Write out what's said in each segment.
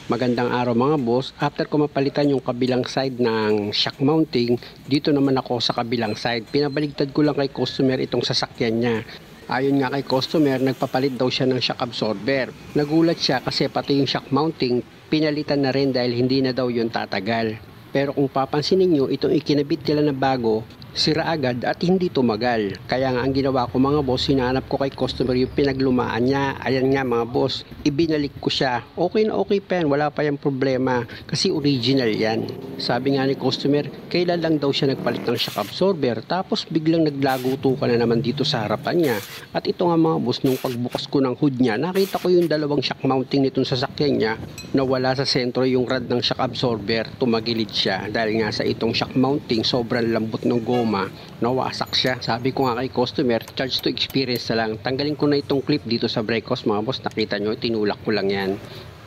Magandang araw mga boss. After ko mapalitan yung kabilang side ng shock mounting, dito naman ako sa kabilang side. Pinabaligtad ko lang kay customer itong sasakyan niya. Ayon nga kay customer, nagpapalit daw siya ng shock absorber. Nagulat siya kasi pati yung shock mounting, pinalitan na rin dahil hindi na daw yun tatagal. Pero kung papansinin nyo, itong ikinabit nila na bago, sira agad at hindi tumagal. Kaya nga ang ginawa ko mga boss, hinanap ko kay customer yung pinaglumaan niya. Ayan nga mga boss, ibinalik ko siya. Okay na okay pa yan, wala pa yung problema kasi original yan. Sabi nga ni customer, kailan lang daw siya nagpalit ng shock absorber tapos biglang naglaguto ka na naman dito sa harapan niya. At ito nga mga boss, nung pagbukas ko ng hood niya, nakita ko yung dalawang shock mounting nitong sasakyan niya na wala sa sentro yung rod ng shock absorber. Tumagilid siya dahil nga sa itong shock mounting sobrang lambot ng goma, nawasak siya. Sabi ko nga kay customer, charge to experience na lang. Tanggalin ko na itong clip dito sa brake hose mga boss. Nakita nyo, tinulak ko lang yan.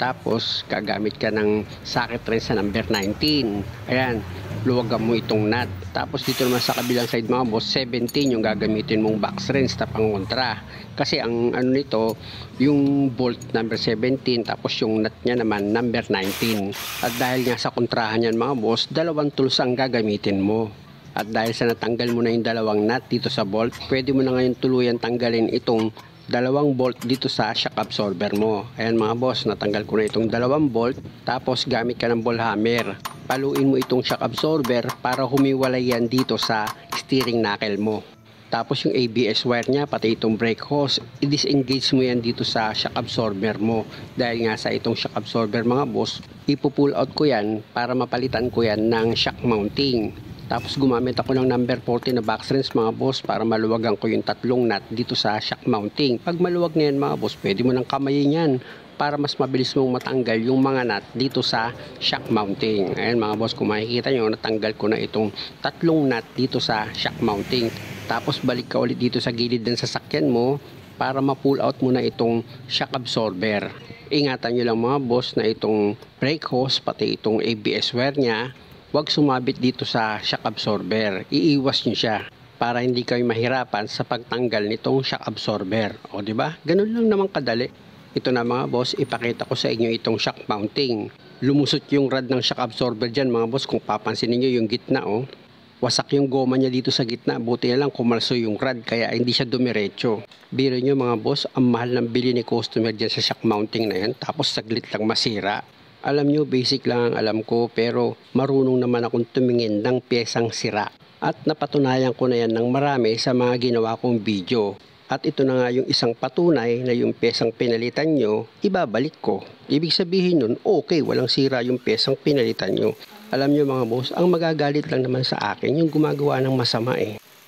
Tapos gagamit ka ng socket wrench sa number 19. Ayan, luwagan mo itong nut. Tapos dito naman sa kabilang side mga boss, 17 yung gagamitin mong box wrench na pangontra. Kasi ang ano nito, yung bolt number 17, tapos yung nut niya naman number 19. At dahil nga sa kontrahan yan mga boss, dalawang tools ang gagamitin mo. At dahil sa natanggal mo na yung dalawang nut dito sa bolt, pwede mo na ngayon tuluyan tanggalin itong dalawang bolt dito sa shock absorber mo. Ayan mga boss, natanggal ko na itong dalawang bolt. Tapos gamit ka ng ball hammer. Paluin mo itong shock absorber para humiwalay yan dito sa steering knuckle mo. Tapos yung ABS wire niya, pati itong brake hose, i-disengage mo yan dito sa shock absorber mo. Dahil nga sa itong shock absorber mga boss, ipo-pull out ko yan para mapalitan ko yan ng shock mounting. Tapos gumamit ako ng number 40 na box wrench mga boss para maluwagan ko yung tatlong nut dito sa shock mounting. Pag maluwag na yan mga boss, pwede mo nang kamayin yan para mas mabilis mong matanggal yung mga nut dito sa shock mounting. Ayan mga boss, kung makikita nyo, natanggal ko na itong tatlong nut dito sa shock mounting. Tapos balik ka ulit dito sa gilid ng sasakyan mo para ma-pull out mo na itong shock absorber. Ingatan nyo lang mga boss na itong brake hose, pati itong ABS wire nya, huwag sumabit dito sa shock absorber. Iiwas nyo siya para hindi kayo mahirapan sa pagtanggal nitong shock absorber. O di ba? Ganun lang naman kadali. Ito na mga boss, ipakita ko sa inyo itong shock mounting. Lumusot yung rod ng shock absorber dyan mga boss. Kung papansinin nyo yung gitna wasak yung goma niya dito sa gitna. Buti na lang kumalso yung rod kaya hindi siya dumiretso. Biro nyo mga boss, ang mahal ng bili ni customer dyan sa shock mounting na yan. Tapos saglit lang masira. Alam nyo, basic lang ang alam ko pero marunong naman akong tumingin ng piyesang sira. At napatunayan ko na yan ng marami sa mga ginawa kong video. At ito na nga yung isang patunay na yung piyesang pinalitan nyo, ibabalik ko. Ibig sabihin nun, okay, walang sira yung piyesang pinalitan nyo. Alam nyo mga boss, ang magagalit lang naman sa akin yung gumagawa ng masama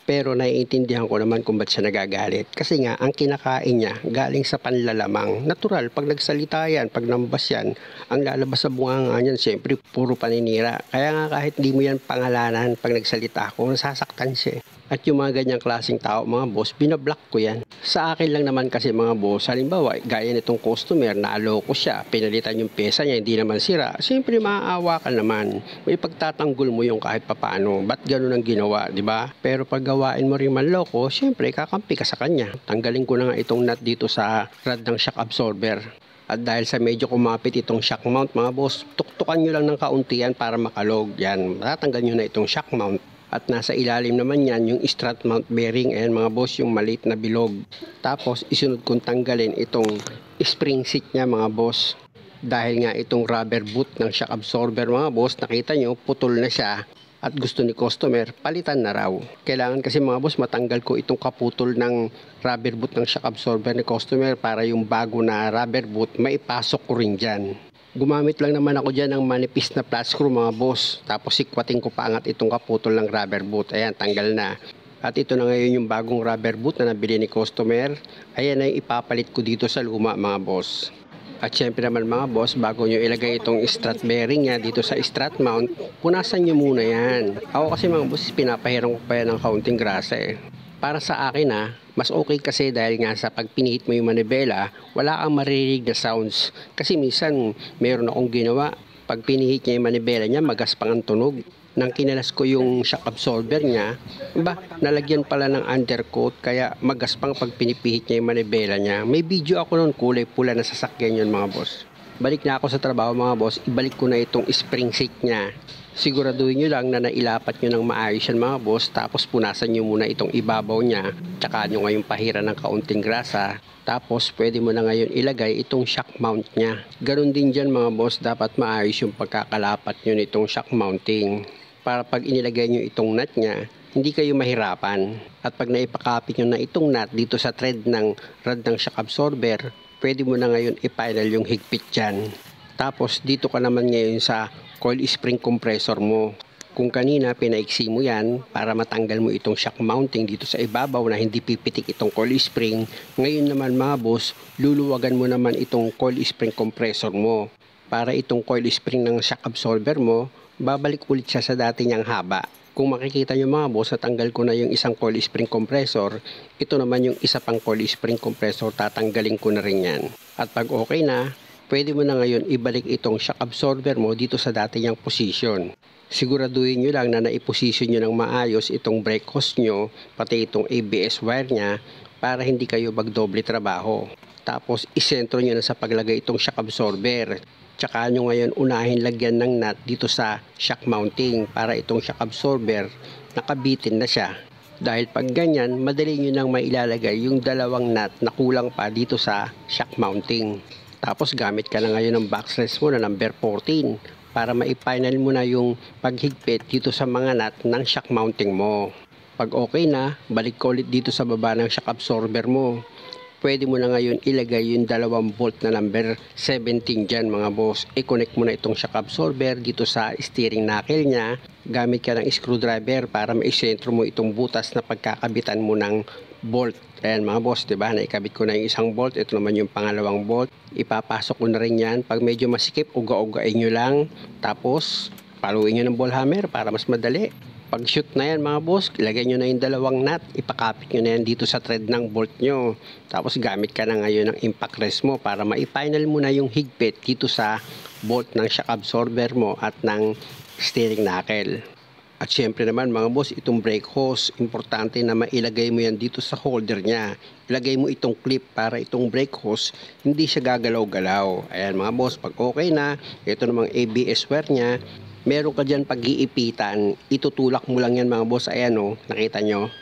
Pero naiintindihan ko naman kung ba't siya nagagalit. Kasi nga, ang kinakain niya galing sa panlalamang. Natural, pag nagsalita yan, pag nambas yan, ang lalabas sa bunganga niyan, siyempre, puro paninira. Kaya nga kahit di mo yan pangalanan, pag nagsalita ako, nasasaktan siya. At yung mga ganyang klaseng tao, mga boss, binablock ko yan. Sa akin lang naman kasi mga boss, halimbawa, gaya nitong customer, naaloko siya, pinalitan yung pesa niya, hindi naman sira. Siyempre, maaawa ka naman. May pagtatanggol mo yung kahit papano. Ba't ganun ang ginawa, di ba? Pero pag gawain mo rin manloko, siyempre, kakampi ka sa kanya. Tanggalin ko na nga itong nut dito sa rod ng shock absorber. At dahil sa medyo kumapit itong shock mount, mga boss, tuktukan nyo lang ng kaunti yan para makalog. Yan, matatanggal nyo na itong shock mount. At nasa ilalim naman yan yung strut mount bearing. Ayan mga boss, yung maliit na bilog. Tapos isunod kong tanggalin itong spring seat nya mga boss. Dahil nga itong rubber boot ng shock absorber mga boss, nakita nyo putol na siya. At gusto ni customer, palitan na raw. Kailangan kasi mga boss matanggal ko itong kaputol ng rubber boot ng shock absorber ni customer para yung bago na rubber boot maipasok ko rin dyan. Gumamit lang naman ako dyan ng manipis na flat screw mga boss. Tapos sikwating ko paangat itong kaputol ng rubber boot. Ayan, tanggal na. At ito na ngayon yung bagong rubber boot na nabili ni customer. Ayan ay ipapalit ko dito sa luma mga boss. At syempre naman mga boss, bago nyo ilagay itong strut bearing nya dito sa strut mount, punasan nyo muna yan. Ako kasi mga boss, pinapahiram ko pa yan ng kaunting grasa Para sa akin mas okay kasi dahil nga sa pag pinihit mo yung manibela, wala kang maririnig na sounds. Kasi minsan, meron akong ginawa, pag pinihit niya yung manibela niya, magaspang ang tunog. Nang kinalas ko yung shock absorber niya, nalagyan pala ng undercoat, kaya magaspang pag pinipihit niya yung manibela niya. May video ako noon, kulay pula na sasakyan yun mga boss. balik na ako sa trabaho mga boss, ibalik ko na itong spring seat niya. Siguraduhin nyo lang na nailapat nyo ng maayos yan mga boss, tapos punasan nyo muna itong ibabaw niya, tsaka nyo ngayon pahira ng kaunting grasa, tapos pwede mo na ngayon ilagay itong shock mount niya. Ganon din dyan mga boss, dapat maayos yung pagkakalapat nyo nitong shock mounting, para pag inilagay nyo itong nut niya, hindi kayo mahirapan. At pag naipakapit nyo na itong nut dito sa thread ng rod ng shock absorber, pwede mo na ngayon i-final yung higpit dyan. Tapos dito ka naman ngayon sa coil spring compressor mo. Kung kanina pinaiksi mo yan para matanggal mo itong shock mounting dito sa ibabaw na hindi pipitik itong coil spring, ngayon naman mga boss, luluwagan mo naman itong coil spring compressor mo. Para itong coil spring ng shock absorber mo, babalik ulit siya sa dati niyang haba. Kung makikita nyo mga boss, natanggal ko na yung isang coil spring compressor. Ito naman yung isa pang coil spring compressor, tatanggalin ko na rin yan. At pag okay na, pwede mo na ngayon ibalik itong shock absorber mo dito sa dati niyang position. Siguraduhin nyo lang na naiposisyon nyo ng maayos itong brake hose nyo, pati itong ABS wire nya, para hindi kayo magdoble trabaho. Tapos isentro nyo na sa paglagay itong shock absorber. Tsaka nyo ngayon unahin lagyan ng nut dito sa shock mounting para itong shock absorber nakabitin na siya. Dahil pag ganyan, madali nyo nang mailalagay yung dalawang nut na kulang pa dito sa shock mounting. Tapos gamit ka na ngayon ng box rest mo na number 14 para ma-final mo na yung paghigpit dito sa mga nut ng shock mounting mo. Pag okay na, balik ko ulit dito sa baba ng shock absorber mo. Pwede mo na ngayon ilagay yung dalawang bolt na number 17 dyan mga boss. I-connect mo na itong shock absorber dito sa steering knuckle nya. Gamit ka ng screwdriver para maisentro mo itong butas na pagkakabitan mo ng bolt. Ayan mga boss, diba? Naikabit ko na yung isang bolt. Ito naman yung pangalawang bolt. Ipapasok ko na rin yan. Pag medyo masikip, uga-ugain nyo lang. Tapos, paluin nyo ng ball hammer para mas madali. Pag shoot na yan mga boss, ilagay nyo na yung dalawang nut, ipakapit nyo na yan dito sa thread ng bolt nyo. Tapos gamit ka na ngayon ng impact rest mo para ma-final mo na yung higpit dito sa bolt ng shock absorber mo at ng steering knuckle. At syempre naman mga boss, itong brake hose, importante na mailagay mo yan dito sa holder nya. Ilagay mo itong clip para itong brake hose hindi siya gagalaw-galaw. Ayan mga boss, pag okay na, ito namang ABS wire nya. Meron ka dyan pag-iipitan, itutulak mo lang yan mga boss. Ayan o, nakita nyo.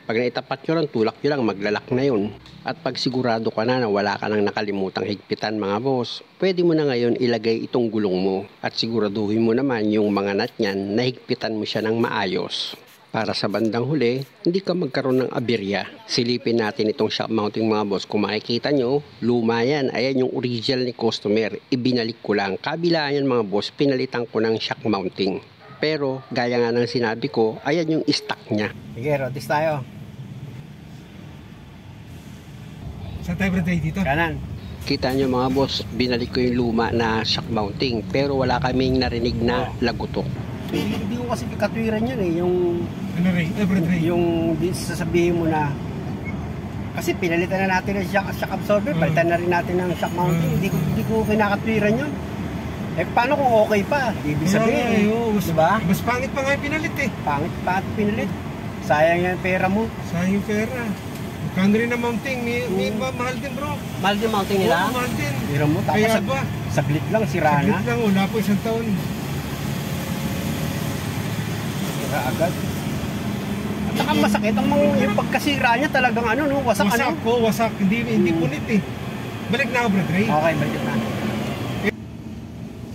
Pag naitapat nyo lang, tulak nyo lang, maglalak na yun. At pag sigurado ka na wala ka nang nakalimutang higpitan mga boss, pwede mo na ngayon ilagay itong gulong mo. At siguraduhin mo naman yung mga nut nyan, nahigpitan mo siya ng maayos. Para sa bandang huli, hindi ka magkaroon ng aberya. Silipin natin itong shock mounting mga boss. Kung makikita nyo, luma yan. Ayan yung original ni customer. Ibinalik ko lang. Kabila yan mga boss, pinalitan ko ng shock mounting. Pero, gaya nga ng sinabi ko, ayan yung stock niya. Sige, rotis tayo. Saan tayo birthday dito? Kanan. Kita nyo mga boss, binalik ko yung luma na shock mounting. Pero wala kaming narinig na lagutok. Hindi ko kasi katwiran yan eh, yung ano rin, everyday. Yung sasabihin mo na kasi pinalitan na natin ng shock absorber, palitan na rin natin ng shock mounting, hindi ko kinakatwiran yun. Eh paano kung okay pa? Ibig sabihin, diba? Mas pangit pa nga yung pinalit eh. Pangit pa at pinalit. Sayang yung pera mo. Sayang yung pera. Magkano rin na mounting, may mahal din bro. Mahal din mounting nila? Oo, mahal din. Pero mo, tapos kaya ba? Saglit lang, sira na. Saglit lang, wala po isang taon. Agad. At saka masakit ang yung pagkasira niya talagang ano no, wasak ano. Wasak ko, wasak, hindi punit eh. Balik na ako bro, Dre. Okay, balik na.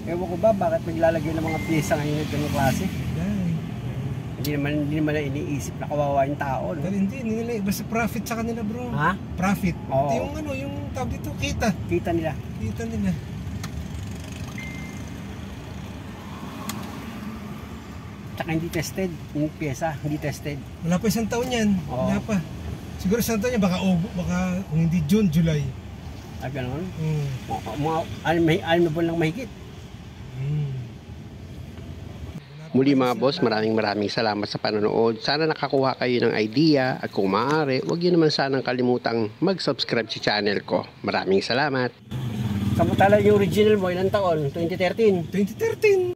Ewan ko ba bakit naglalagay ng mga pyesa ngayon ng ganung klase? Hindi naman na iniisip na kawawa yung tao, no? Hindi nila, basta profit sa kanila bro. Ha? Profit. Oo. Yung ano, yung tawag dito, kita. Kita nila. Kita nila. Tsaka hindi tested, yung pyesa, hindi tested. Wala pa isang taon yan. Oo. Wala pa. Siguro isang taon yan, baka kung hindi June, July. Ah, gano'n? Mga alam na buwan lang mahigit. Muli mga boss, maraming salamat sa panonood. Sana nakakuha kayo ng idea at kung maaari, huwag nyo naman sanang kalimutang mag-subscribe sa channel ko. Maraming salamat. Samantala yung original mo, ilang taon? 2013? 2013.